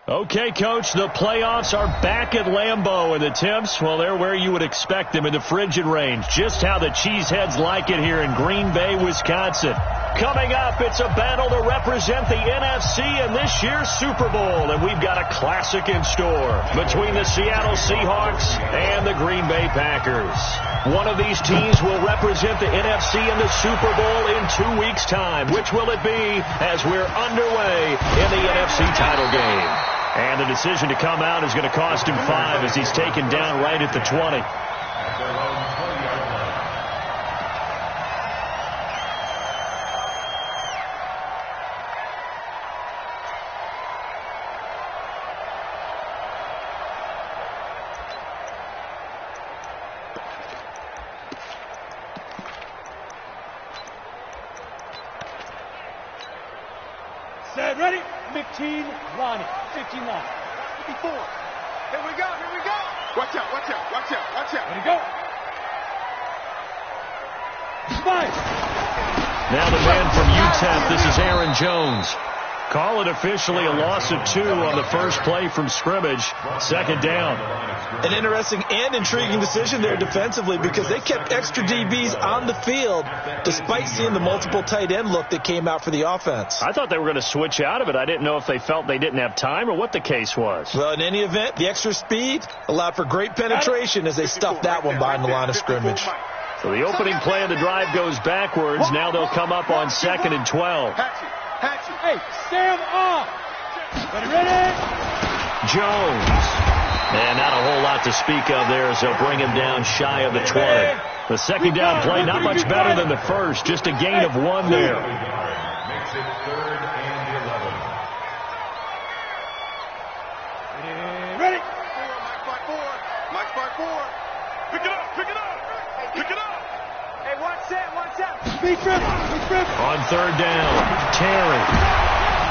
Okay, Coach, the playoffs are back at Lambeau, and the temps, well, they're where you would expect them in the frigid range. Just how the Cheeseheads like it here in Green Bay, Wisconsin. Coming up, it's a battle to represent the NFC in this year's Super Bowl, and we've got a classic in store between the Seattle Seahawks and the Green Bay Packers. One of these teams will represent the NFC in the Super Bowl in 2 weeks' time. Which will it be as we're underway in the NFC title game? And the decision to come out is going to cost him 5 as he's taken down right at the 20. Set, ready? 15, Lonnie. 15 line. 54. Here we go, here we go. Watch out, watch out, watch out, watch out. Ready, go. 5. Now the man from UTEP, this is Aaron Jones. Call it officially a loss of 2 on the first play from scrimmage. Second down. An interesting and intriguing decision there defensively because they kept extra DBs on the field despite seeing the multiple tight end look that came out for the offense. I thought they were going to switch out of it. I didn't know if they felt they didn't have time or what the case was. Well, in any event, the extra speed allowed for great penetration as they stuffed that one behind the line of scrimmage. So the opening play of the drive goes backwards. Now they'll come up on 2nd and 12. Hey, stand off. Ready? Jones. And not a whole lot to speak of there as they'll bring him down shy of the 20. The second down play not much better than the first. Just a gain of 1 there. Makes it 3rd and 11. Ready? Mike by 4. Pick it up, pick it up, pick it up. Hey, watch that, watch that. Speed trip. On 3rd down, Terry.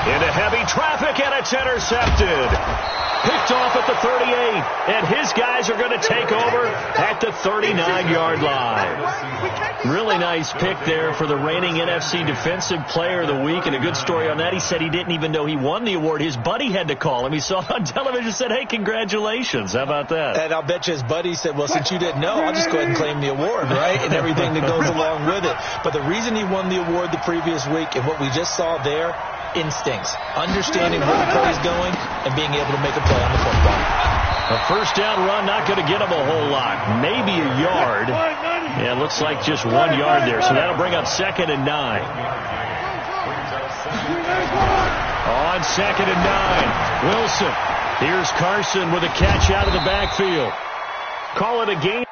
Into heavy traffic, and it's intercepted. Picked off at the 38, and his guys are going to take over at the 39-yard line. Really nice pick there for the reigning NFC Defensive Player of the Week, and a good story on that. He said he didn't even know he won the award. His buddy had to call him. He saw it on television and said, hey, congratulations. How about that? And I'll bet you his buddy said, well, since you didn't know, I'll just go ahead and claim the award, right? And everything that goes along with it. But the reason he won the award the previous week and what we just saw there, instincts, understanding where the play is going and being able to make a play on the football. A first down run, not going to get him a whole lot. Maybe a yard. Yeah, it looks like just 1 yard there. So that'll bring up 2nd and 9. On 2nd and 9, Wilson. Here's Carson with a catch out of the backfield. Call it a game.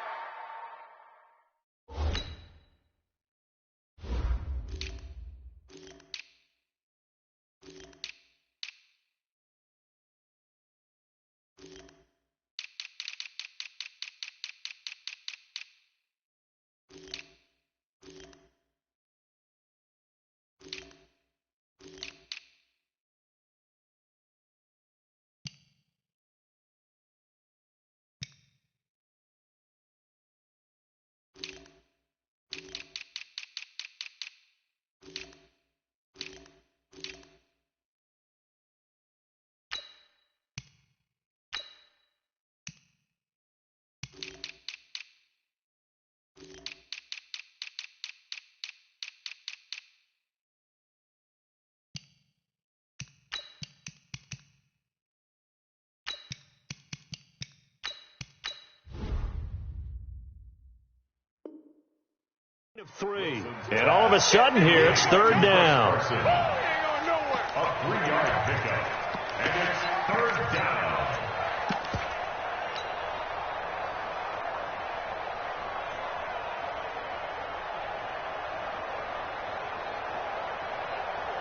Of 3. And all of a sudden here, it's 3rd down. A 3-yard pickup. And it's 3rd down.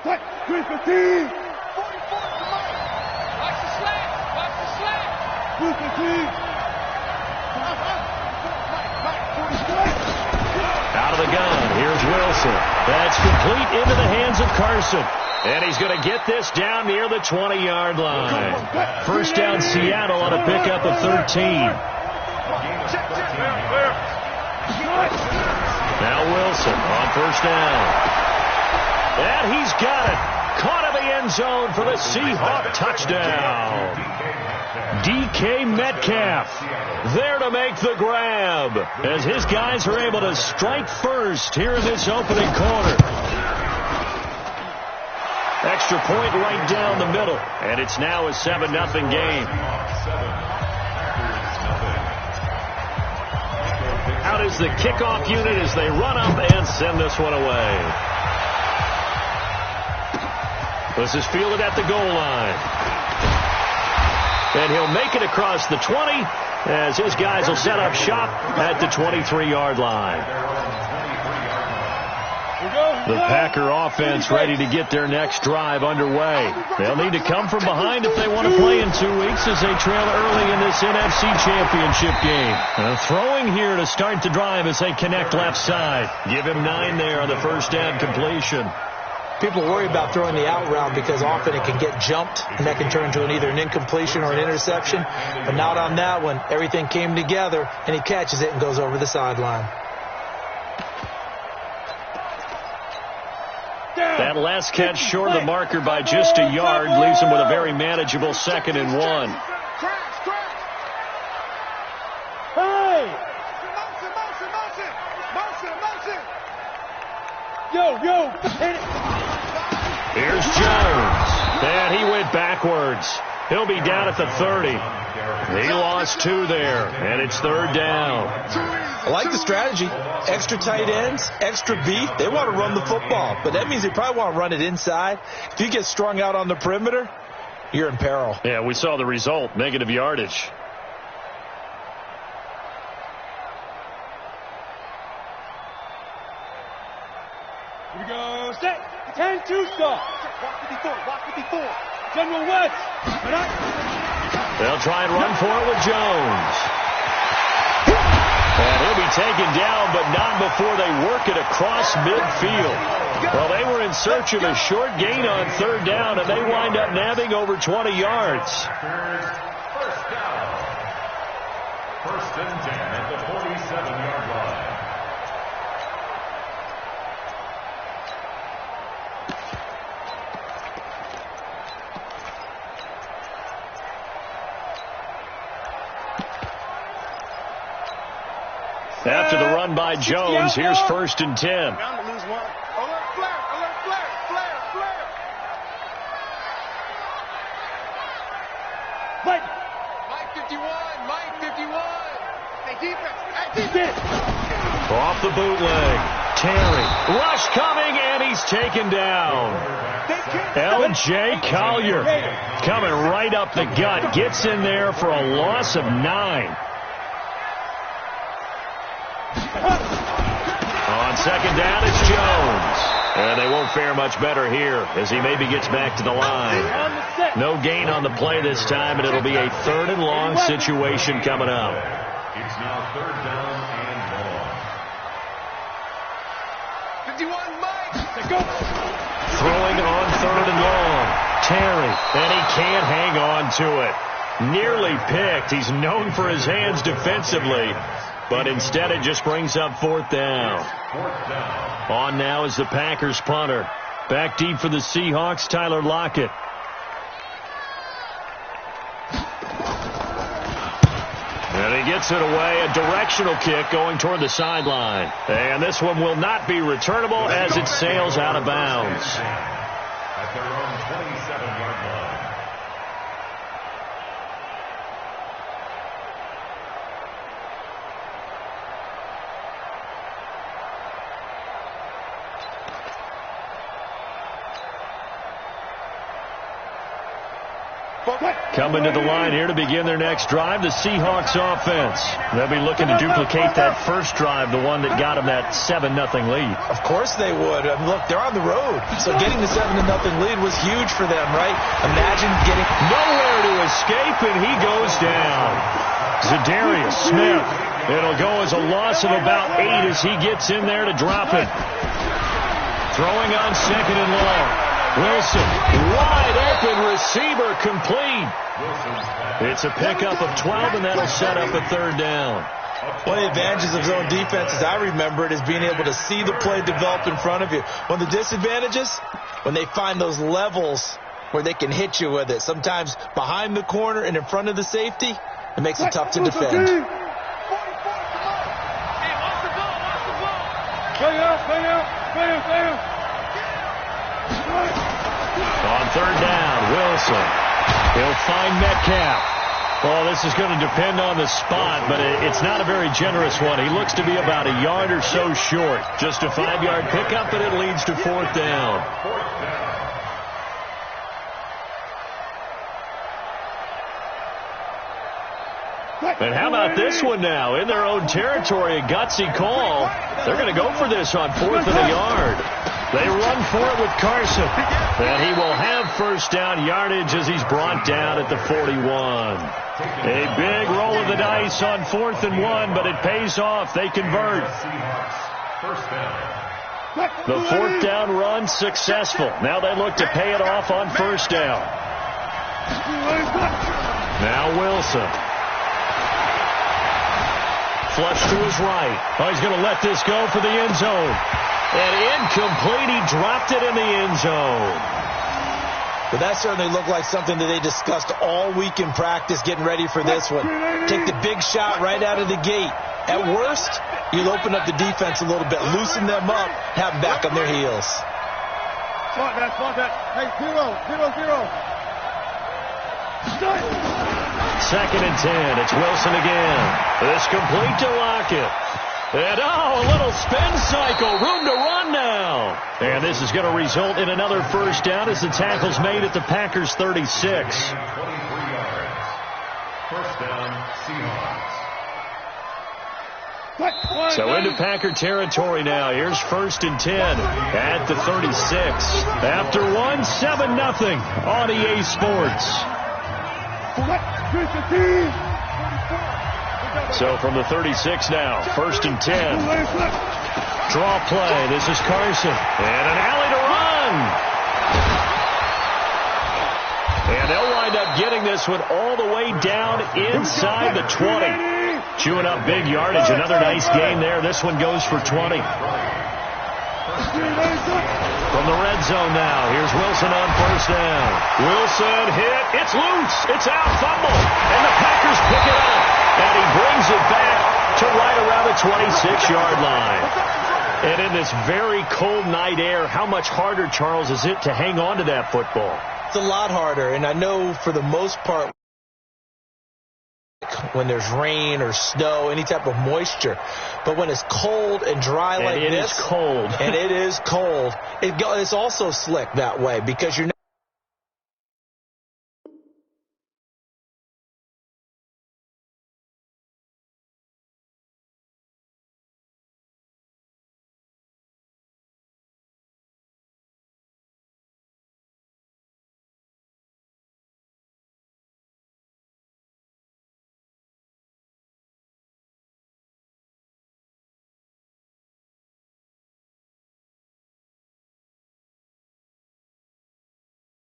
What? 315. 44 to Mike. Watch the slant. Watch the slant. 315. Out of the gun, here's Wilson. That's complete into the hands of Carson. And he's going to get this down near the 20-yard line. First down, Seattle on a pickup of 13. Now Wilson on first down. And he's got it. Caught in the end zone for the Seahawk touchdown. DK Metcalf there to make the grab as his guys are able to strike first here in this opening quarter. Extra point right down the middle, and it's now a 7-0 game. Out is the kickoff unit as they run up and send this one away. This is fielded at the goal line. And he'll make it across the 20 as his guys will set up shop at the 23-yard line. The Packer offense ready to get their next drive underway. They'll need to come from behind if they want to play in 2 weeks as they trail early in this NFC Championship game. Throwing here to start the drive as they connect left side. Give him 9 there on the first down completion. People worry about throwing the out route because often it can get jumped, and that can turn into either an incompletion or an interception. But not on that one. Everything came together, and he catches it and goes over the sideline. That last catch short of the marker by just a yard leaves him with a very manageable 2nd and 1. Hey! Yo! Here's Jones. And he went backwards. He'll be down at the 30. He lost 2 there, and it's 3rd down. I like the strategy. Extra tight ends, extra beef. They want to run the football, but that means they probably want to run it inside. If you get strung out on the perimeter, you're in peril. Yeah, we saw the result, negative yardage. Here we go. Set. 10-2 start. Walk 54. General West. They'll try and run for it with Jones. And he'll be taken down, but not before they work it across midfield. Well, they were in search of a short gain on 3rd down, and they wind up nabbing over 20 yards. First down. 1st and 10 at the 47-yard line. After the run by Jones, here's 1st and 10. Alert, flare. Mike 51. Hey, defense. Off the bootleg. Terry. Rush coming, and he's taken down. L.J. Collier coming right up the gut. Gets in there for a loss of 9. On 2nd down, it's Jones. And they won't fare much better here as he maybe gets back to the line. No gain on the play this time, and it'll be a 3rd and long situation coming up. It's now 3rd down and long. 51, Mike. Throwing on 3rd and long. Terry, and he can't hang on to it. Nearly picked. He's known for his hands defensively. But instead it just brings up 4th down. On now is the Packers punter. Back deep for the Seahawks, Tyler Lockett. And he gets it away, a directional kick going toward the sideline. And this one will not be returnable as it sails out of bounds. At their own 27-yard line. Coming to the line here to begin their next drive, the Seahawks offense. They'll be looking to duplicate that first drive, the one that got them that 7-0 lead. Of course they would. I mean, look, they're on the road. So getting the 7-0 lead was huge for them, right? Imagine getting nowhere to escape, and he goes down. Zadarius Smith. It'll go as a loss of about 8 as he gets in there to drop it. Throwing on 2nd and long. Wilson, wide open receiver, complete. It's a pickup of 12, and that'll set up a 3rd down. One of the advantages of zone defense, as I remember it, is being able to see the play develop in front of you. One of the disadvantages, when they find those levels where they can hit you with it, sometimes behind the corner and in front of the safety, it makes it tough to defend. On third down, Wilson. He'll find Metcalf. Well, this is going to depend on the spot, but it's not a very generous one. He looks to be about a yard or so short. Just a 5-yard pickup, and it leads to fourth down. And how about this one now? In their own territory, a gutsy call. They're going to go for this on fourth and a yard. They run for it with Carson. And he will have first down yardage as he's brought down at the 41. A big roll of the dice on 4th and 1, but it pays off. They convert. The 4th down run successful. Now they look to pay it off on first down. Now Wilson. Flush to his right. Oh, he's going to let this go for the end zone. And incomplete. He dropped it in the end zone. But that certainly looked like something that they discussed all week in practice, getting ready for this one. Take the big shot right out of the gate. At worst, you'll open up the defense a little bit, loosen them up, have them back on their heels. Spot that. Hey, 0. Second and 10. It's Wilson again. It's complete to Lockett. And, a little spin cycle. Room to run now. And this is going to result in another first down as the tackle's made at the Packers' 36. 23 yards. First down, Seahawks. So into Packer territory now. Here's 1st and 10 at the 36. After 1, 7-0 on EA Sports. So from the 36 now, 1st and 10. Draw play. This is Carson. And an alley to run. And they'll wind up getting this one all the way down inside the 20. Chewing up big yardage. Another nice gain there. This one goes for 20. From the red zone now, here's Wilson on first down. Wilson hit. It's loose. It's out. Fumble. And the Packers pick it up. And he brings it back to right around the 26-yard line. And in this very cold night air, how much harder, Charles, is it to hang on to that football? It's a lot harder. And I know for the most part, when there's rain or snow, any type of moisture. But when it's cold and dry like this. And it is cold. And it is cold. It's also slick that way because you're not.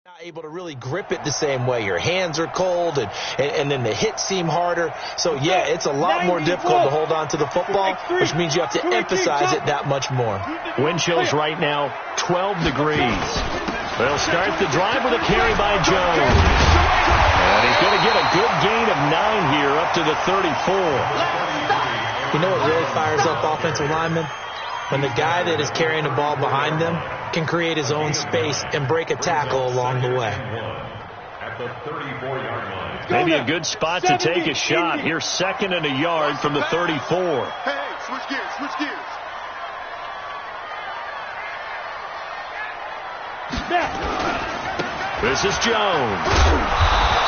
Not able to really grip it the same way. Your hands are cold, and then the hits seem harder. So, yeah, it's a lot more difficult to hold on to the football, which means you have to emphasize it that much more. Wind chills right now, 12 degrees. They'll start the drive with a carry by Jones. And he's going to get a good gain of 9 here up to the 34. You know what really fires up offensive linemen? When the guy that is carrying the ball behind them can create his own space and break a tackle along the way. At the 34-yard line. Maybe a good spot to take a shot. Here's 2nd and a yard from the 34. Hey, switch gears. This is Jones.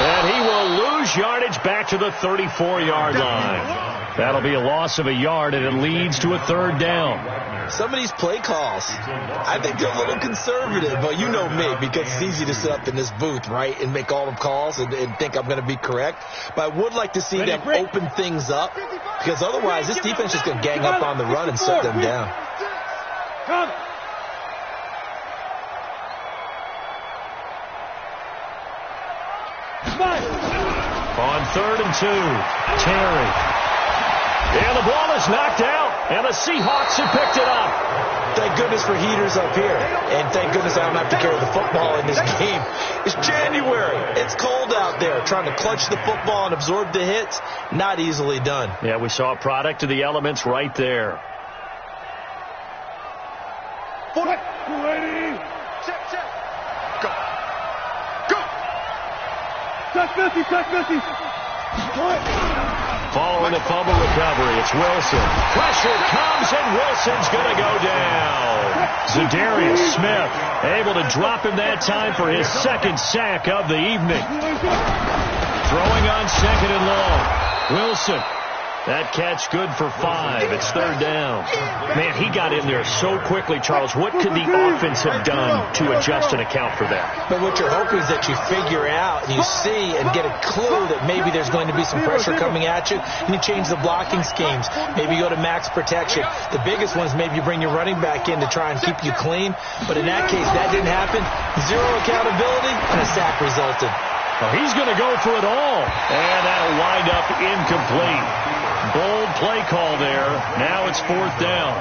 And he will lose yardage back to the 34-yard line. That'll be a loss of a yard, and it leads to a 3rd down. Some of these play calls, I think they're a little conservative, but you know me, because it's easy to sit up in this booth, right, and make all the calls and think I'm going to be correct. But I would like to see them open things up, because otherwise this defense is going to gang up on the run and shut them down. On 3rd and 2, Terry. And the ball is knocked out, and the Seahawks have picked it up. Thank goodness for heaters up here. And thank goodness I don't have to carry the football in this game. It's January. It's cold out there. Trying to clutch the football and absorb the hits, not easily done. Yeah, we saw a product of the elements right there. 280. Check. Go. Touch Missy. Following the fumble recovery, it's Wilson. Pressure comes, and Wilson's going to go down. Zadarius Smith able to drop him that time for his second sack of the evening. Throwing on second and long. Wilson. That catch good for 5. It's third down. Man, he got in there so quickly, Charles. What could the offense have done to adjust and account for that? But what you're hoping is that you figure out and you see and get a clue that maybe there's going to be some pressure coming at you, and you change the blocking schemes. Maybe you go to max protection. The biggest one is maybe you bring your running back in to try and keep you clean. But in that case, that didn't happen. Zero accountability, and a sack resulted. Well, he's going to go for it all, and that'll wind up incomplete. Bold play call there. Now it's fourth down.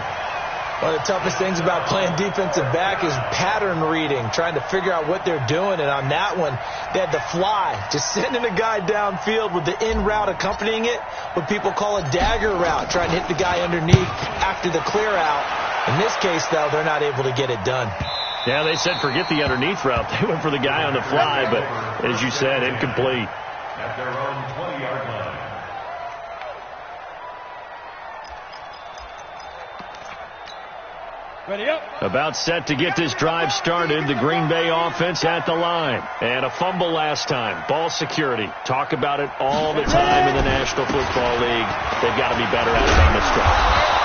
One of the toughest things about playing defensive back is pattern reading, trying to figure out what they're doing. And on that one, they had the fly, just sending a guy downfield with the in route accompanying it, what people call a dagger route, trying to hit the guy underneath after the clear out. In this case, though, they're not able to get it done. Yeah, they said forget the underneath route. They went for the guy on the fly, but as you said, incomplete. At their own 20-yard line. Ready up. About set to get this drive started. The Green Bay offense at the line. And a fumble last time. Ball security. Talk about it all the time in the National Football League. They've got to be better at it on this drive.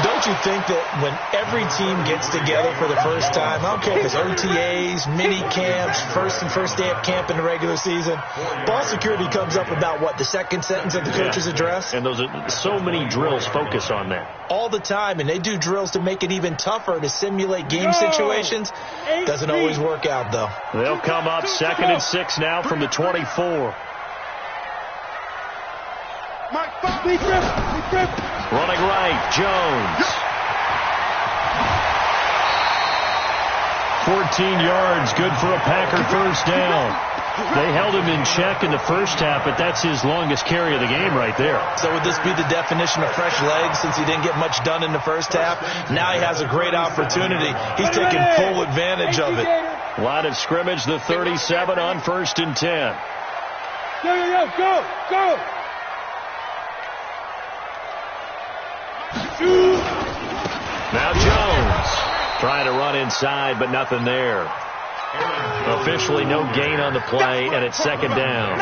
Don't you think that when every team gets together for the first time, I don't care if it's OTAs, mini camps, first day of camp in the regular season, ball security comes up about what, the second sentence of the coach's address? And those are so many drills focus on that. All the time, and they do drills to make it even tougher to simulate game situations. Doesn't always work out, though. They'll come up second and 6 now from the 24. Running right, Jones. 14 yards, good for a Packer first down. They held him in check in the first half, but that's his longest carry of the game right there. So would this be the definition of fresh legs since he didn't get much done in the first half? Now he has a great opportunity. He's taking full advantage of it. Line of scrimmage, the 37 on 1st and 10. Go. Now Jones trying to run inside, but nothing there. Officially no gain on the play, and it's second down.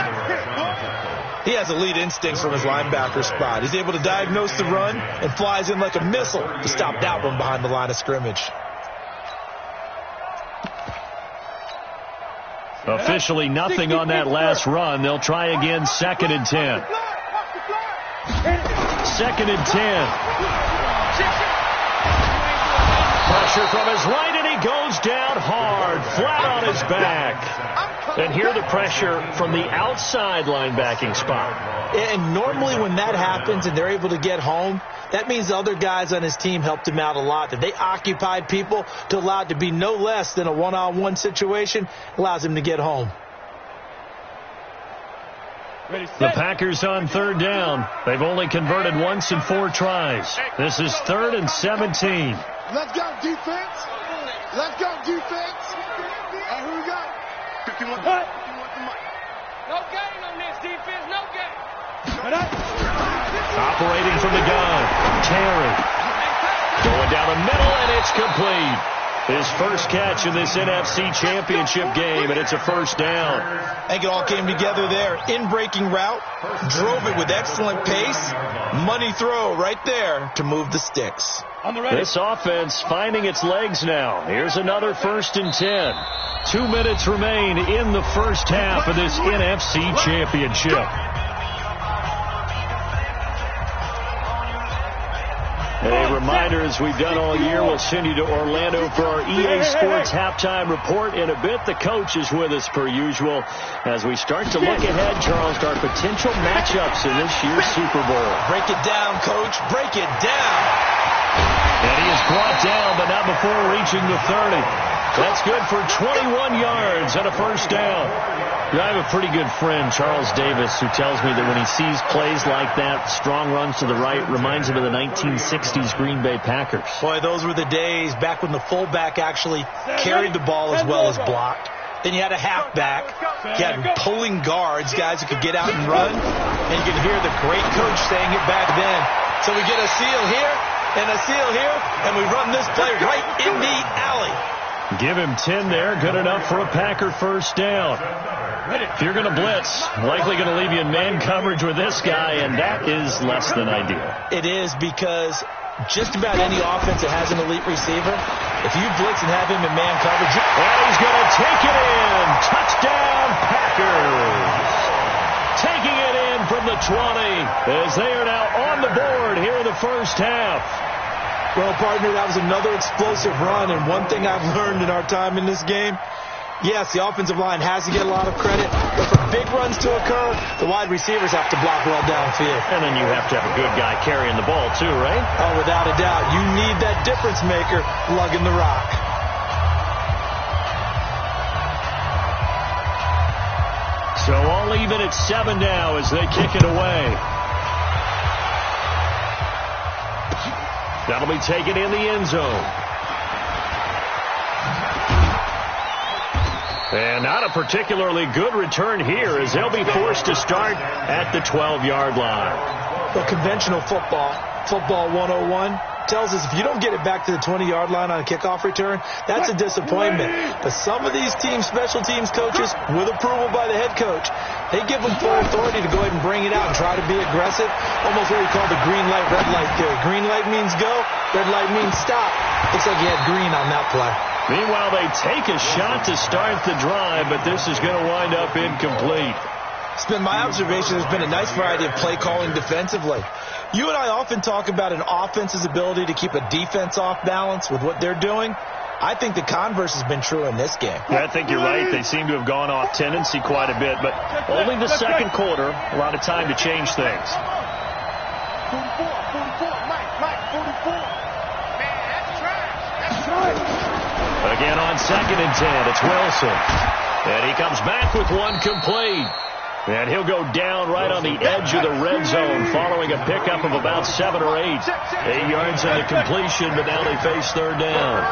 He has elite instincts from his linebacker spot. He's able to diagnose the run and flies in like a missile to stop that one behind the line of scrimmage. Officially nothing on that last run. They'll try again, 2nd and 10. 2nd and 10. Pressure from his right, and he goes down hard, flat on his back. And here the pressure from the outside linebacking spot. And normally when that happens and they're able to get home, that means the other guys on his team helped him out a lot. That they occupied people to allow it to be no less than a one-on-one situation, allows him to get home. The Packers on 3rd down. They've only converted once in 4 tries. This is 3rd and 17. Let's go, defense. Let's go, defense. Who we got? 51 Cut. No gain on this defense. No gain. Operating from the gun. Terry. Going down the middle, and it's complete. His first catch in this NFC Championship game, and it's a first down. I think it all came together there. In-breaking route, drove it with excellent pace. Money throw right there to move the sticks. This offense finding its legs now. Here's another 1st and 10. 2 minutes remain in the first half of this NFC Championship. A reminder, as we've done all year, we'll send you to Orlando for our EA Sports halftime report in a bit. The coach is with us per usual as we start to look ahead, Charles, to our potential matchups in this year's Super Bowl. Break it down, Coach. Break it down. And he is brought down, but not before reaching the 30. That's good for 21 yards and a first down. I have a pretty good friend, Charles Davis, who tells me that when he sees plays like that, strong runs to the right, reminds him of the 1960s Green Bay Packers. Boy, those were the days back when the fullback actually carried the ball as well as blocked. Then you had a halfback. You had pulling guards, guys who could get out and run. And you could hear the great coach saying it back then. So we get a seal here and a seal here, and we run this play right in the alley. Give him 10 there. Good enough for a Packer first down. If you're going to blitz, likely going to leave you in man coverage with this guy, and that is less than ideal. It is, because just about any offense that has an elite receiver, if you blitz and have him in man coverage, and he's going to take it in. Touchdown, Packers. Taking it in from the 20 as they are now on the board here in the first half. Well, partner, that was another explosive run, and one thing I've learned in our time in this game, yes, the offensive line has to get a lot of credit, but for big runs to occur, the wide receivers have to block well downfield. And then you have to have a good guy carrying the ball too, right? Oh, without a doubt. You need that difference maker lugging the rock. So all even at 7 now as they kick it away. That'll be taken in the end zone. And not a particularly good return here as they'll be forced to start at the 12-yard line. Well, conventional football 101, tells us if you don't get it back to the 20-yard line on a kickoff return, that's a disappointment. But some of these special teams coaches, with approval by the head coach, they give them full authority to go ahead and bring it out and try to be aggressive. Almost what we call the green light, red light theory. Green light means go, red light means stop. Looks like you had green on that play. Meanwhile, they take a shot to start the drive, but this is going to wind up incomplete. It's been my observation there's been a nice variety of play calling defensively. You and I often talk about an offense's ability to keep a defense off balance with what they're doing. I think the converse has been true in this game. Yeah, I think you're right. They seem to have gone off tendency quite a bit, but only the second quarter, a lot of time to change things. 44, Mike, 44. Man, that's trash. That's trash. Again on 2nd and 10, it's Wilson. And he comes back with one complete. And he'll go down right on the edge of the red zone following a pickup of about 7 or 8. 8 yards on the completion, but now they face third down.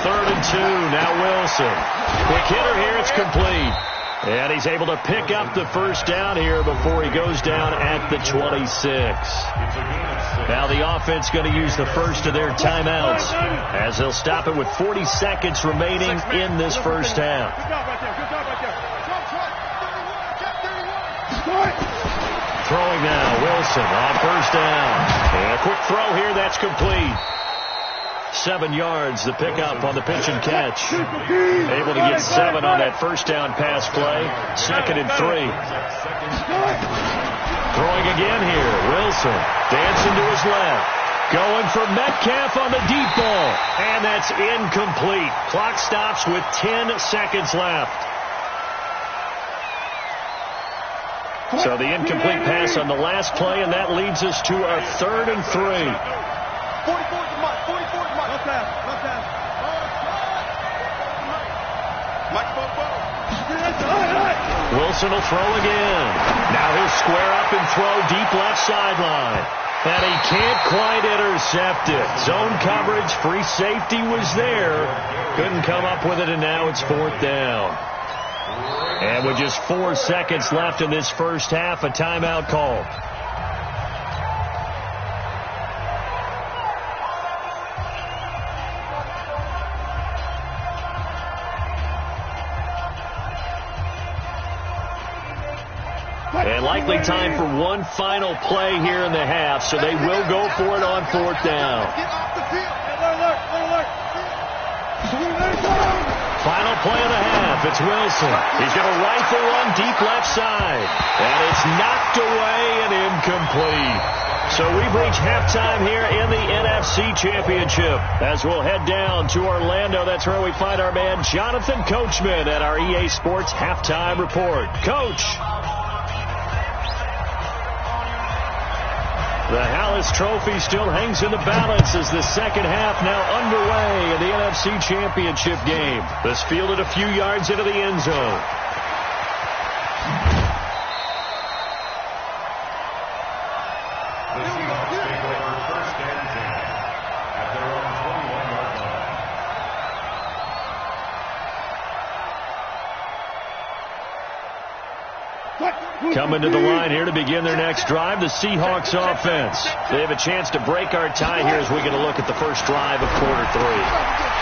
3rd and 2, now Wilson. Quick hitter here, it's complete. And he's able to pick up the first down here before he goes down at the 26. Now the offense going to use the first of their timeouts as they'll stop it with 40 seconds remaining in this first half. Throwing now, Wilson on first down. And a quick throw here, that's complete. 7 yards, the pickup on the pitch and catch. Able to get 7 on that first down pass play. 2nd and 3. Throwing again here, Wilson dancing to his left. Going for Metcalf on the deep ball. And that's incomplete. Clock stops with 10 seconds left. So the incomplete pass on the last play, and that leads us to our 3rd and 3. 44 to Mike. Left pass. Wilson will throw again. Now he'll square up and throw deep left sideline. And he can't quite intercept it. Zone coverage, free safety was there. Couldn't come up with it, and now it's 4th down. And with just 4 seconds left in this first half, a timeout called. And likely time for one final play here in the half, so they will go for it on 4th down. Final play of the half. It's Wilson. He's going to rifle one deep left side. And it's knocked away and incomplete. So we've reached halftime here in the NFC Championship. As we'll head down to Orlando, that's where we find our man Jonathan Coachman at our EA Sports Halftime Report. Coach. The Hallis Trophy still hangs in the balance as the second half now underway in the NFC Championship game. This fielded a few yards into the end zone. The Seahawks take over first and 10 at their own 21-yard line. Coming to the line here to begin their next drive, the Seahawks offense. They have a chance to break our tie here as we get a look at the first drive of quarter 3.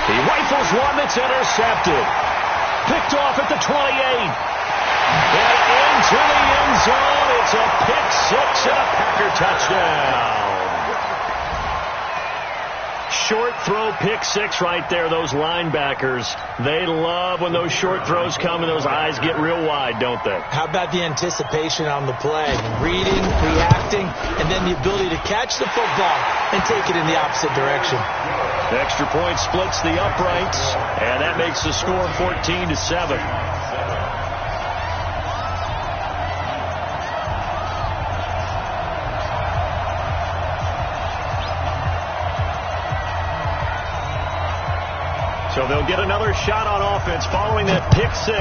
He rifles one that's intercepted. Picked off at the 28. And into the end zone. It's a pick 6 and a Packer touchdown. Short throw, pick 6 right there. Those linebackers, they love when those short throws come and those eyes get real wide, don't they? How about the anticipation on the play? Reading, reacting, and then the ability to catch the football and take it in the opposite direction. The extra point splits the uprights, and that makes the score 14-7. So they'll get another shot on offense following that pick 6.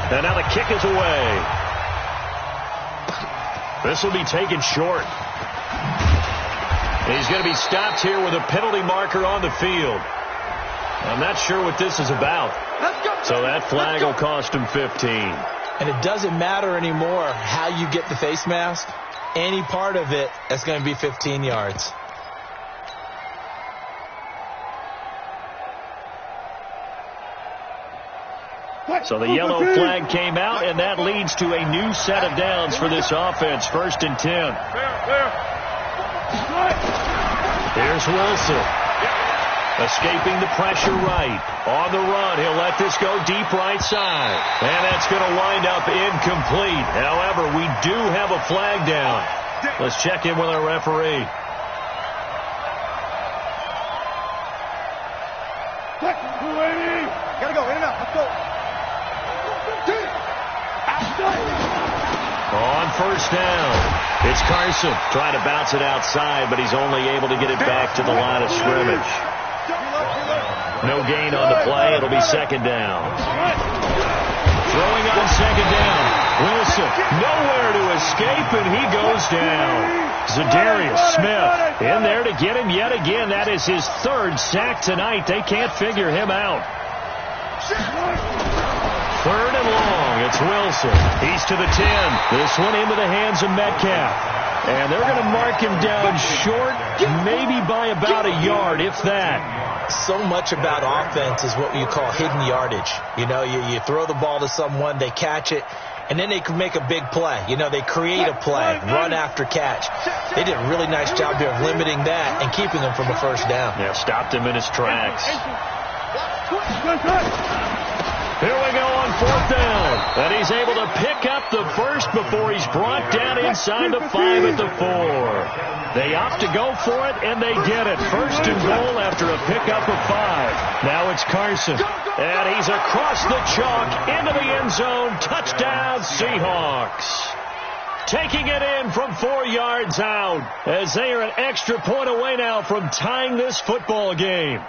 And now the kick is away. This will be taken short. He's going to be stopped here with a penalty marker on the field. I'm not sure what this is about. So that flag will cost him 15. And it doesn't matter anymore how you get the face mask. Any part of it, that's going to be 15 yards. So the yellow flag came out, and that leads to a new set of downs for this offense. 1st and 10. Here's Wilson. Escaping the pressure right. On the run, he'll let this go deep right side. And that's going to wind up incomplete. However, we do have a flag down. Let's check in with our referee. Gotta go, in and out, let's go. On 1st down, it's Carson trying to bounce it outside, but he's only able to get it back to the line of scrimmage. No gain on the play. It'll be 2nd down. Throwing on 2nd down. Wilson nowhere to escape, and he goes down. Zadarius Smith in there to get him yet again. That is his 3rd sack tonight. They can't figure him out. 3rd and long. It's Wilson. He's to the 10. This one into the hands of Metcalf. And they're going to mark him down short, maybe by about a yard, if that. So much about offense is what you call hidden yardage. You know, you throw the ball to someone, they catch it, and then they can make a big play. You know, they create a play, run after catch. They did a really nice job here of limiting that and keeping him from a 1st down. Yeah, stopped him in his tracks. Here we go on 4th down. And he's able to pick up the 1st before he's brought down inside the 5 at the 4. They opt to go for it, and they get it. 1st and goal after a pickup of 5. Now it's Carson. And he's across the chalk into the end zone. Touchdown, Seahawks. Taking it in from 4 yards out as they are an extra point away now from tying this football game.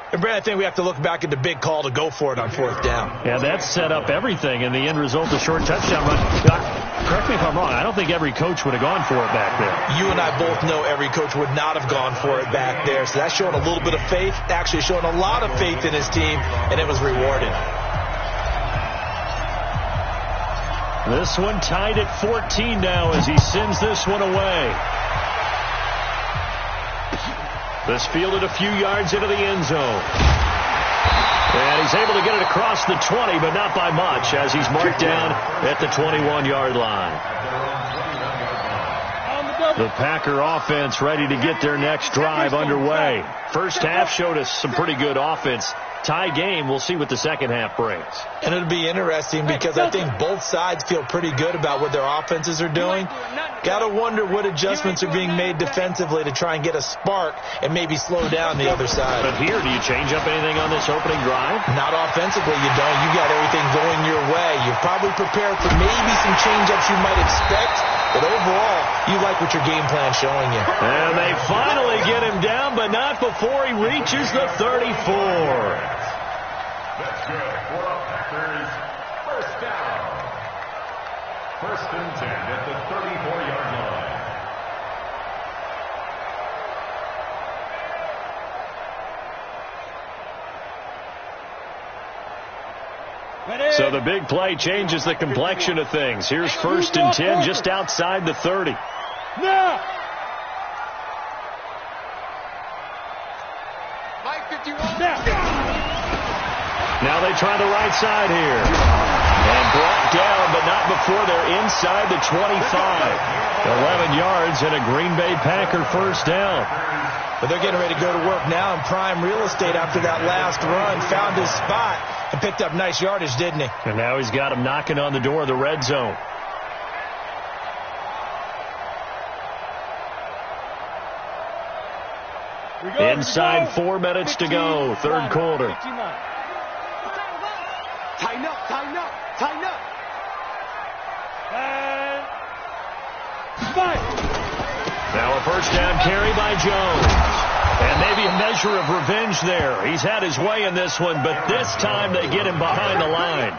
And Brad, I think we have to look back at the big call to go for it on 4th down. Yeah, that set up everything in the end result, the short touchdown run. Correct me if I'm wrong. I don't think every coach would have gone for it back there. You and I both know every coach would not have gone for it back there. So that's showing a little bit of faith, actually showing a lot of faith in his team, and it was rewarded. This one tied at 14 now as he sends this one away. This fielded a few yards into the end zone. And he's able to get it across the 20, but not by much, as he's marked down at the 21-yard line. On the double. The Packer offense ready to get their next drive underway. First half showed us some pretty good offense. Tie game. We'll see what the second half brings. And it'll be interesting because I think both sides feel pretty good about what their offenses are doing. Got to wonder what adjustments are being made defensively to try and get a spark and maybe slow down the other side. But here, do you change up anything on this opening drive? Not offensively, you don't. You got everything going your way. You're probably prepared for maybe some change-ups you might expect, but overall, you like what your game plan's showing you. And they finally get him down, but not before he reaches the 34. That's good for the Packers. First down. First and 10 at the 34-yard line. So the big play changes the complexion of things. Here's first and 10 just outside the 30. Now! Now they try the right side here. And brought down, but not before they're inside the 25. 11 yards and a Green Bay Packer first down. But they're getting ready to go to work now in prime real estate after that last run. Found his spot and picked up nice yardage, didn't he? And now he's got him knocking on the door of the red zone. Inside 4 minutes to go, third quarter. Tighten up, tighten up, tighten up. And fight. Now a first down carry by Jones. And maybe a measure of revenge there. He's had his way in this one, but this time they get him behind the line.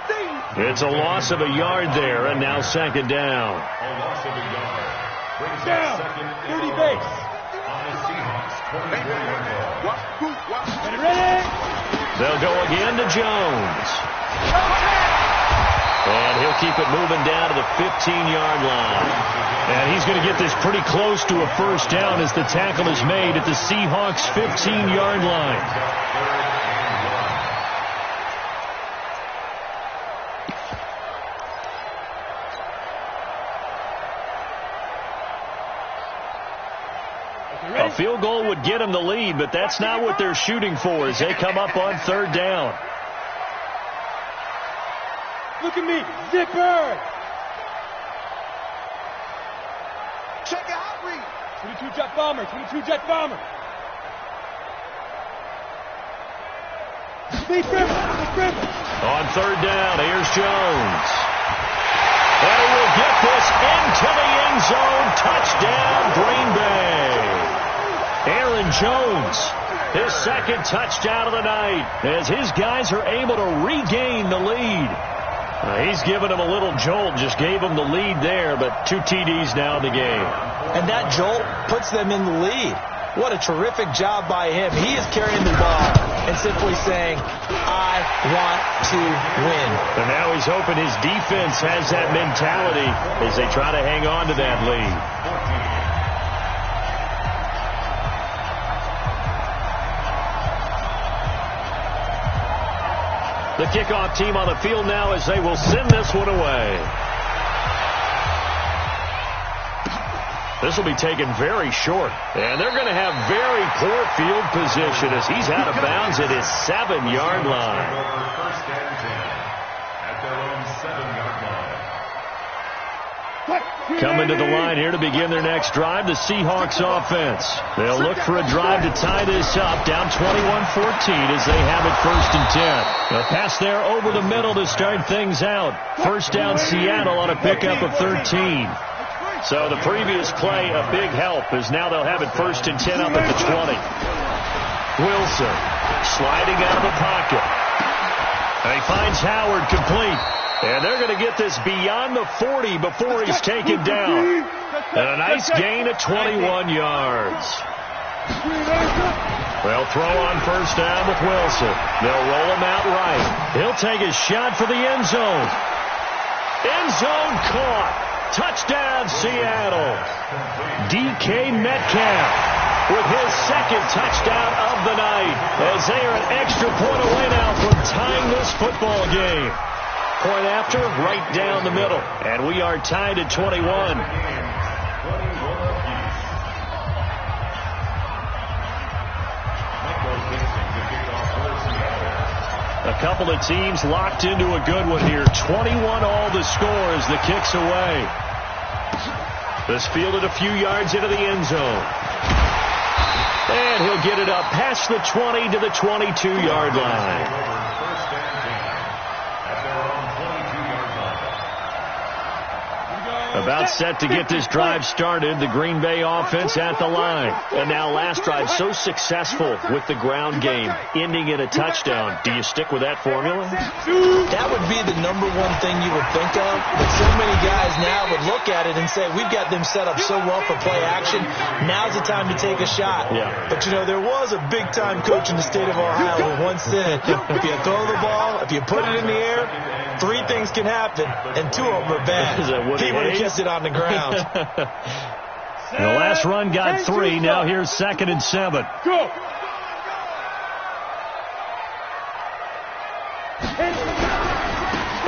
It's a loss of a yard there, and now second down. A loss of a yard. Brings Down, up second 30 base. on the Seahawks 24-yard line. Get ready. They'll go again to Jones. And he'll keep it moving down to the 15-yard line. And he's going to get this pretty close to a first down as the tackle is made at the Seahawks 15-yard line. A field goal would get them the lead, but that's not what they're shooting for as they come up on third down. Look at me. Zipper. Check it out, Reed. 22 jet bomber. 22 jet bomber. Big river. On third down, here's Jones. And he will get this into the end zone. Touchdown, Green Bay. Aaron Jones, his second touchdown of the night, as his guys are able to regain the lead. He's given him a little jolt, just gave him the lead there, but 2 TDs now in the game. And that jolt puts them in the lead. What a terrific job by him. He is carrying the ball and simply saying, I want to win. And now he's hoping his defense has that mentality as they try to hang on to that lead. The kickoff team on the field now as they will send this one away. This will be taken very short. And they're going to have very poor field position as he's out of bounds at his 7-yard line. First and 10 at their own 7-yard line. Coming to the line here to begin their next drive, the Seahawks offense. They'll look for a drive to tie this up, down 21-14 as they have it first and 10. A pass there over the middle to start things out. First down Seattle on a pickup of 13. So the previous play, a big help, as now they'll have it first and 10 up at the 20. Wilson sliding out of the pocket. And he finds Howard complete. And they're going to get this beyond the 40 before he's taken down. And a nice gain of 21 yards. They'll throw on first down with Wilson. They'll roll him out right. He'll take his shot for the end zone. End zone caught. Touchdown, Seattle. DK Metcalf with his second touchdown of the night as they are an extra point away now from tying this football game. Point after, right down the middle. And we are tied at 21. A couple of teams locked into a good one here. 21 all the score as the kick's away. This fielded a few yards into the end zone. And he'll get it up past the 20 to the 22-yard line. About set to get this drive started, the Green Bay offense at the line. And now last drive so successful with the ground game, ending in a touchdown. Do you stick with that formula? That would be the number one thing you would think of. But so many guys now would look at it and say, we've got them set up so well for play action. Now's the time to take a shot. Yeah. But, you know, there was a big-time coach in the state of Ohio who once said, if you throw the ball, if you put it in the air, 3 things can happen, and 2 of them are bad. He would have kissed it on the ground. The last run got 3. Now here's 2nd and 7. Go.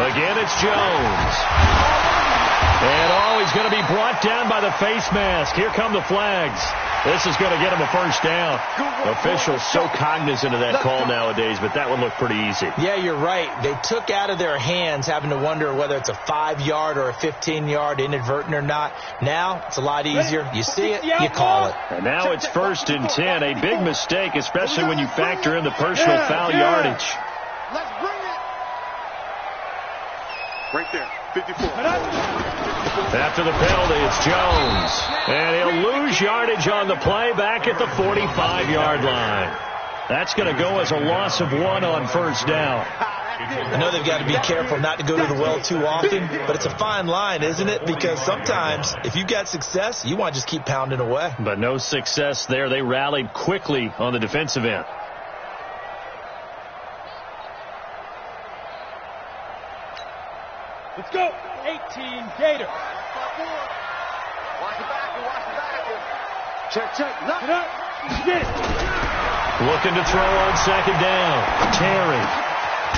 Again, it's Jones. And he's going to be brought down by the face mask. Here come the flags. This is going to get him a first down. Officials so cognizant of that call nowadays, but that one looked pretty easy. Yeah, you're right. They took out of their hands having to wonder whether it's a 5-yard or a 15-yard inadvertent or not. Now it's a lot easier. You see it, you call it. And now it's 1st and 10. A big mistake, especially when you factor in the personal foul yardage. Let's bring it. Right there, 54. After the penalty, it's Jones. And he'll lose yardage on the play back at the 45-yard line. That's going to go as a loss of 1 on 1st down. I know they've got to be careful not to go to the well too often, but it's a fine line, isn't it? Because sometimes if you've got success, you want to just keep pounding away. But no success there. They rallied quickly on the defensive end. Let's go. 18 Gator. Watch the back. Check. Get up. Get it. Looking to throw on 2nd down. Terry.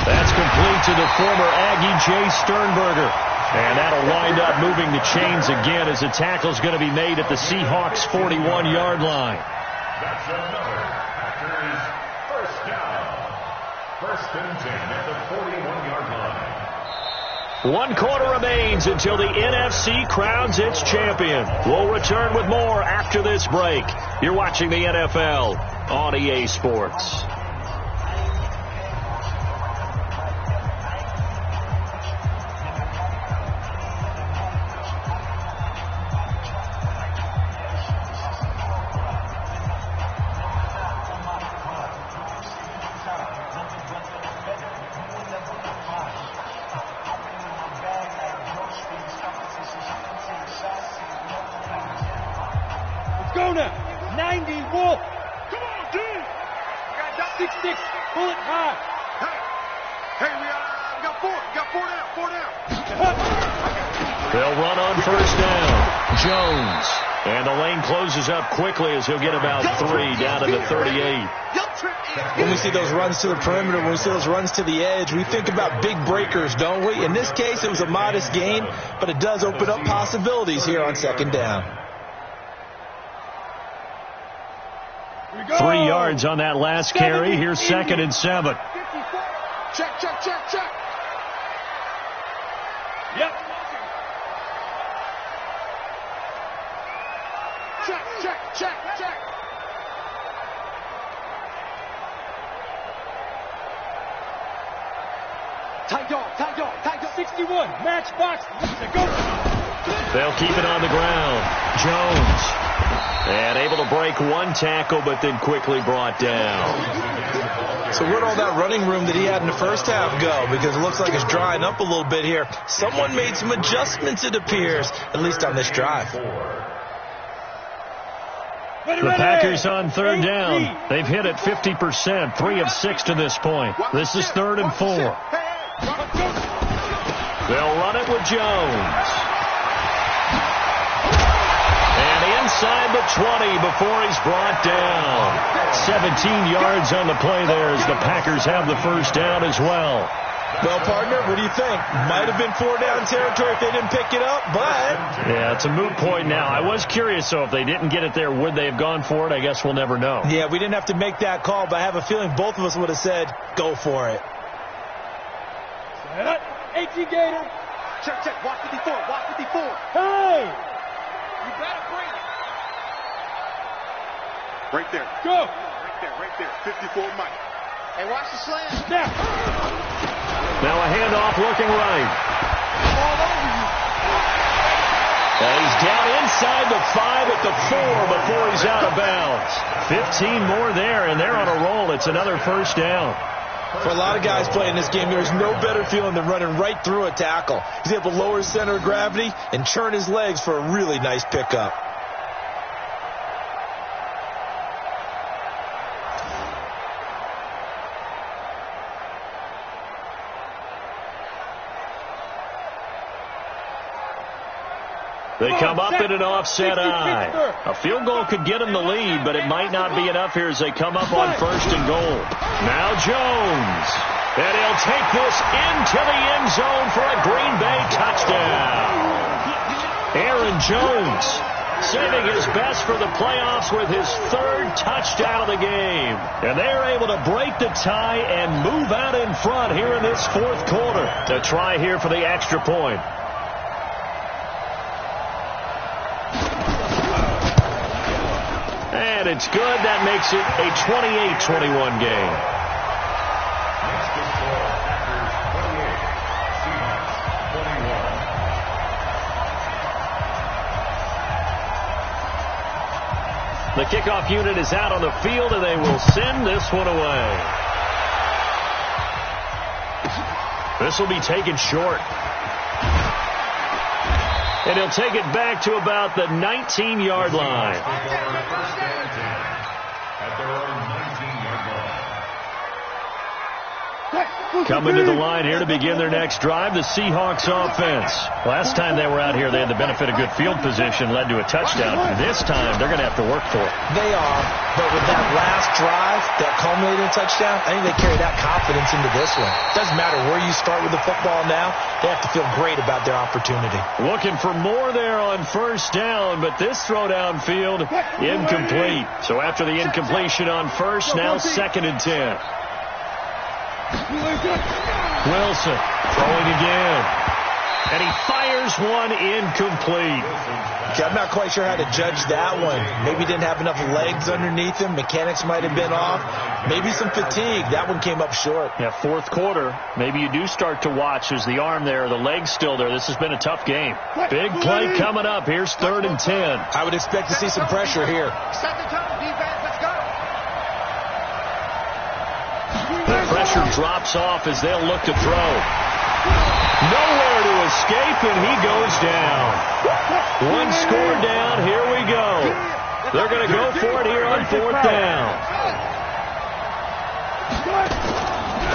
That's complete to the former Aggie Jay Sternberger. And that'll wind up moving the chains again as the tackle's going to be made at the Seahawks' 41-yard line. That's another after his first down. 1st and 10 at the 41-yard line. 1 quarter remains until the NFC crowns its champion. We'll return with more after this break. You're watching the NFL on EA Sports. Go now. 90 Wolf. Come on, dude. 6-6. Pull it high. Hey, we got 4. We got 4 down. They'll run on 1st down. Jones. And the lane closes up quickly as he'll get about 3 down to the 38. When we see those runs to the perimeter, when we see those runs to the edge, we think about big breakers, don't we? In this case, it was a modest gain, but it does open up possibilities here on 2nd down. 3 yards on that last carry. Here's 2nd and 7. Check. Yep. Check. Tight dog. 61. Matchbox. Go. They'll keep it on the ground. Jones. And able to break 1 tackle, but then quickly brought down. So where'd all that running room that he had in the first half go? Because it looks like it's drying up a little bit here. Someone made some adjustments, it appears, at least on this drive. The Packers on 3rd down. They've hit it 50%, 3 of 6 to this point. This is 3rd and 4. They'll run it with Jones. And inside the 20 before he's brought down. 17 yards on the play there as the Packers have the first down as well. Well, partner, what do you think? Might have been 4 down territory if they didn't pick it up, but... Yeah, it's a moot point now. I was curious, so if they didn't get it there, would they have gone for it? I guess we'll never know. Yeah, we didn't have to make that call, but I have a feeling both of us would have said, go for it. AT Gator. Check. Watch 54. Watch 54. Hey! You gotta bring it. Right there. Go. Right there. 54 Mike. Hey, watch the slam. Snap. Now a handoff looking right. All over you. And he's down inside the 5 at the 4 before he's out of bounds. 15 more there, and they're on a roll. It's another first down. For a lot of guys playing this game, there's no better feeling than running right through a tackle. He's able to lower his center of gravity and churn his legs for a really nice pickup. They come up in an offset eye. A field goal could get them the lead, but it might not be enough here as they come up on 1st and goal. Now Jones. And he'll take this into the end zone for a Green Bay touchdown. Aaron Jones saving his best for the playoffs with his 3rd touchdown of the game. And they're able to break the tie and move out in front here in this 4th quarter to try here for the extra point. And it's good. That makes it a 28-21 game. Next to score, Packers 28, Seahawks 21. The kickoff unit is out on the field, and they will send this one away. This will be taken short. And he'll take it back to about the 19-yard line. First and 10 at their own 19-yard line. Coming to the line here to begin their next drive, the Seahawks offense. Last time they were out here, they had the benefit of good field position, led to a touchdown. This time, they're going to have to work for it. They are, but with that last drive, that culminating touchdown, I think they carry that confidence into this one. Doesn't matter where you start with the football now, they have to feel great about their opportunity. Looking for more there on 1st down, but this throw downfield, incomplete. So after the incompletion on 1st, now 2nd and 10. Wilson throwing again. And he fires one incomplete. Okay, I'm not quite sure how to judge that one. Maybe didn't have enough legs underneath him. Mechanics might have been off. Maybe some fatigue. That one came up short. Yeah, 4th quarter. Maybe you do start to watch as the arm there, the leg's still there. This has been a tough game. Big play coming up. Here's 3rd and 10. I would expect to see some pressure here. Second time, defense, let's go. The pressure drops off as they'll look to throw. Nowhere to escape, and he goes down. One score down. Here we go. They're going to go for it here on 4th down.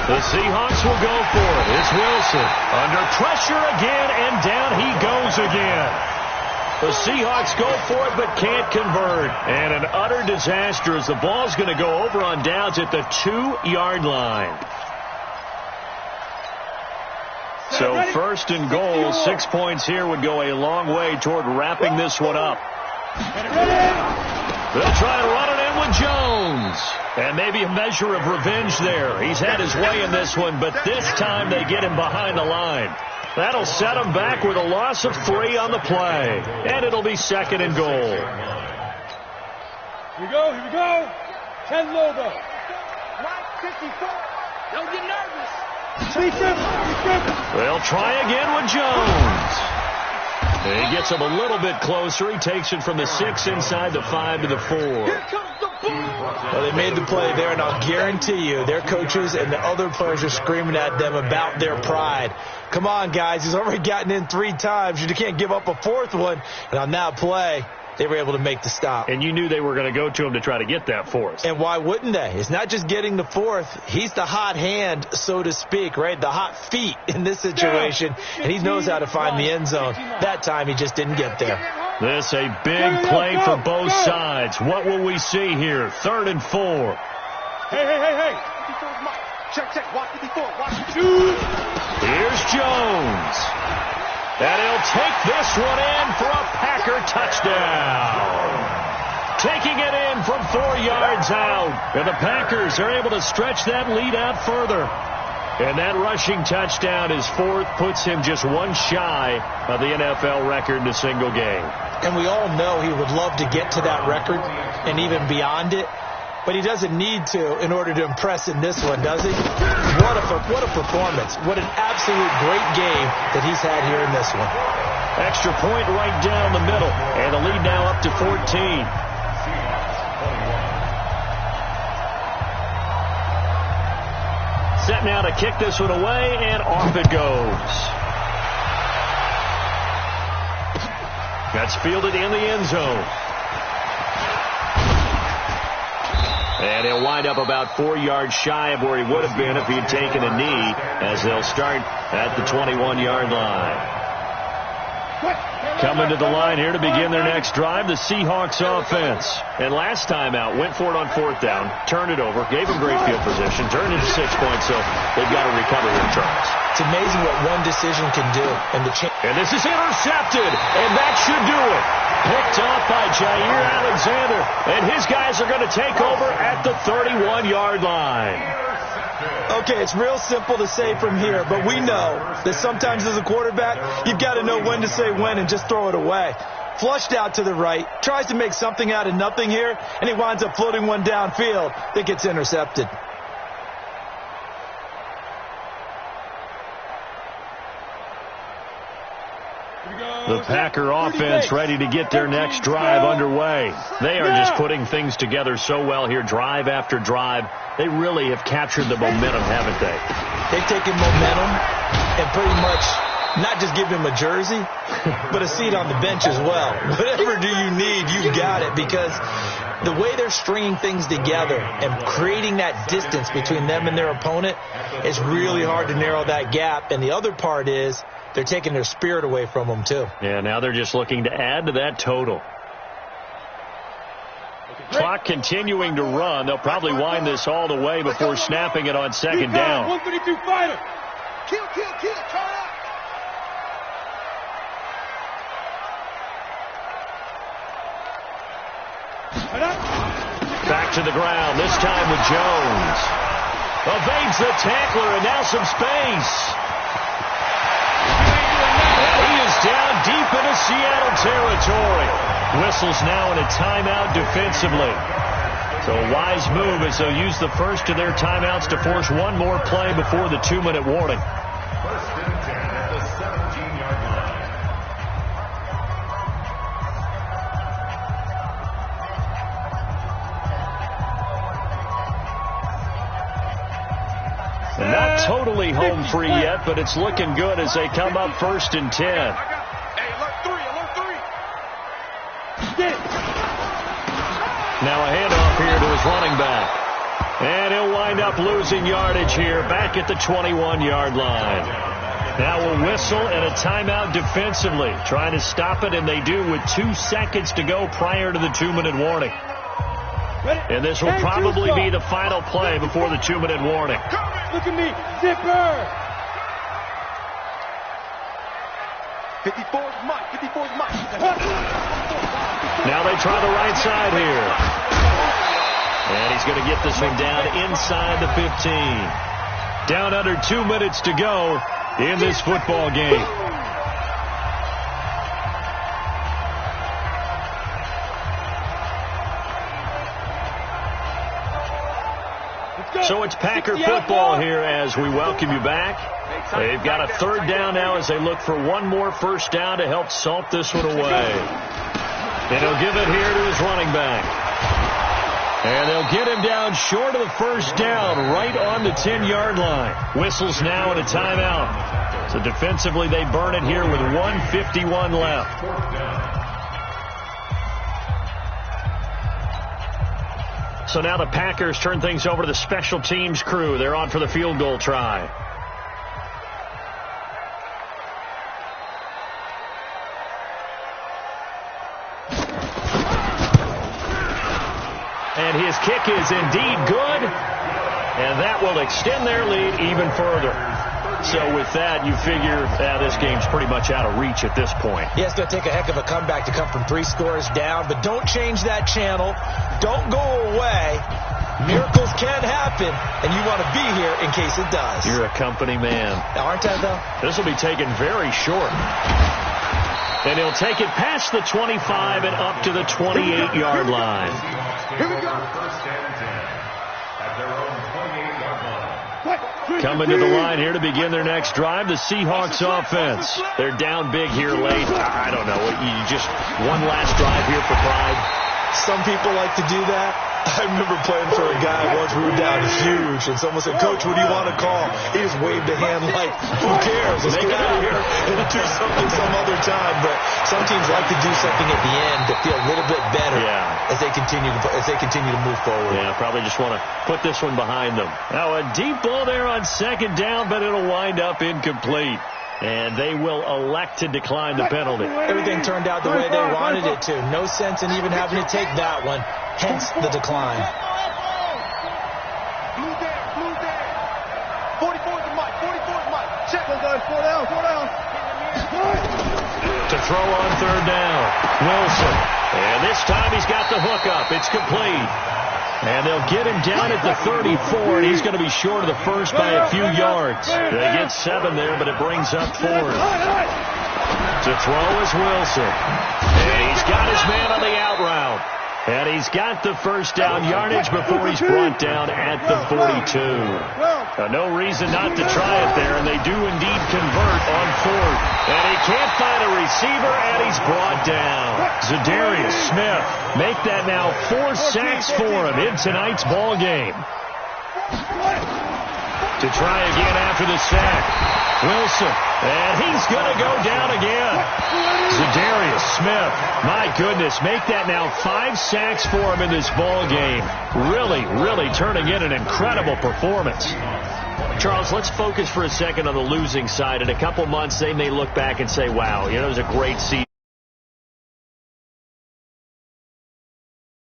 The Seahawks will go for it. It's Wilson. Under pressure again, and down he goes again. The Seahawks go for it but can't convert. And an utter disaster as the ball's going to go over on downs at the 2-yard line. So 1st and goal, 6 points here would go a long way toward wrapping this one up. They'll try to run it in with Jones. And maybe a measure of revenge there. He's had his way in this one, but this time they get him behind the line. That'll set him back with a loss of 3 on the play. And it'll be 2nd and goal. Here we go. 10 Lobo. 54. Don't get nervous. They'll try again with Jones. And he gets him a little bit closer. He takes it from the 6 inside the 5 to the 4. Here comes the ball. Well, they made the play there, and I'll guarantee you their coaches and the other players are screaming at them about their pride. Come on, guys. He's already gotten in 3 times. You can't give up a 4th one. And on that play, they were able to make the stop. And you knew they were going to go to him to try to get that 4th. And why wouldn't they? It's not just getting the 4th. He's the hot hand, so to speak, right? The hot feet in this situation. And he knows how to find the end zone. That time, he just didn't get there. This a big play for both sides. What will we see here? 3rd and 4. Hey. Check. Watch 54. Watch 54. Here's Jones. And he'll take this one in for a Packer touchdown. Taking it in from 4 yards out. And the Packers are able to stretch that lead out further. And that rushing touchdown, his fourth, puts him just one shy of the NFL record in a single game. And we all know he would love to get to that record and even beyond it. But he doesn't need to in order to impress in this one, does he? What a performance. What an absolute great game that he's had here in this one. Extra point right down the middle. And the lead now up to 14. Set now to kick this one away, and off it goes. That's fielded in the end zone. And he'll wind up about 4 yards shy of where he would have been if he had taken a knee, as they'll start at the 21-yard line. Coming to the line here to begin their next drive, the Seahawks offense. And last time out, went for it on fourth down, turned it over, gave him great field position, turned into 6 points, so they've got to recover here, Charles. It's amazing what one decision can do. And this is intercepted, and that should do it. Picked off by Jair Alexander, and his guys are going to take over at the 31-yard line. Okay, it's real simple to say from here, but we know that sometimes as a quarterback, you've got to know when to say when and just throw it away. Flushed out to the right, tries to make something out of nothing here, and he winds up floating one downfield that gets intercepted. The Packer offense ready to get their next drive underway. They are just putting things together so well here, drive after drive. They really have captured the momentum, haven't they? They've taken momentum and pretty much not just give him a jersey, but a seat on the bench as well. Whatever do you need, you've got it, because the way they're stringing things together and creating that distance between them and their opponent, it's really hard to narrow that gap. And the other part is they're taking their spirit away from them, too. Yeah, now they're just looking to add to that total. Clock continuing to run. They'll probably wind this all the way before snapping it on second down. 132 fighter. Kill, turn up. Back to the ground, this time with Jones. Evades the tackler, and now some space. And he is down deep into Seattle territory. Whistles now in a timeout defensively. So a wise move as they'll use the first of their timeouts to force one more play before the 2-minute warning. First and 10 at the 17-yard line. And not totally home free yet, but it's looking good as they come up first and 10. Alert three. Now a handoff here to his running back. And he'll wind up losing yardage here back at the 21-yard line. Now a whistle and a timeout defensively. Trying to stop it, and they do with 2 seconds to go prior to the 2-minute warning. And this will probably be the final play before the 2-minute warning. Look at me, zipper. 54's Mike. Now they try the right side here. And he's going to get this one down inside the 15. Down under 2 minutes to go in this football game. So it's Packer football here as we welcome you back. They've got a third down now as they look for one more first down to help salt this one away. And he'll give it here to his running back. And they'll get him down short of the first down, right on the 10-yard line. Whistles now and a timeout. So defensively they burn it here with 1:51 left. So now the Packers turn things over to the special teams crew. They're on for the field goal try. And his kick is indeed good. And that will extend their lead even further. So with that, you figure this game's pretty much out of reach at this point. Yes, they'll take a heck of a comeback to come from 3 scores down, but don't change that channel. Don't go away. Miracles can happen, and you want to be here in case it does. You're a company man. Aren't I, though? This will be taken very short. And he'll take it past the 25 and up to the 28-yard line. Here we go. First and 10 at their own 28-yard line. Coming to the line here to begin their next drive, the Seahawks offense. They're down big here late. I don't know. You just one last drive here for pride. Some people like to do that. I remember playing for a guy once. We were down huge, and someone said, "Coach, what do you want to call?" He just waved a hand like, "Who cares? Let's get out of here and do something some other time." But some teams like to do something at the end to feel a little bit better as they continue to move forward. Yeah, probably just want to put this one behind them. Now a deep ball there on second down, but it'll wind up incomplete. And they will elect to decline the penalty. Everything turned out the way they wanted it to. No sense in even having to take that one, hence the decline. Blue there. 44 is the mic. Check. Slow down. To throw on third down, Wilson. And this time he's got the hook up. It's complete. And they'll get him down at the 34, and he's going to be short of the first by a few yards. They get 7 there, but it brings up 4. To throw is Wilson. And he's got his man on the out route. And he's got the first down yardage before he's brought down at the 42. No reason not to try it there, and they do indeed convert on 4th. And he can't find a receiver, and he's brought down. Darius Smith make that now 4 sacks for him in tonight's ball game. To try again after the sack, Wilson, and he's going to go down again. Darius Smith, my goodness, make that now 5 sacks for him in this ball game. Really turning in an incredible performance. Charles, let's focus for a second on the losing side. In a couple months, they may look back and say, wow, it was a great season.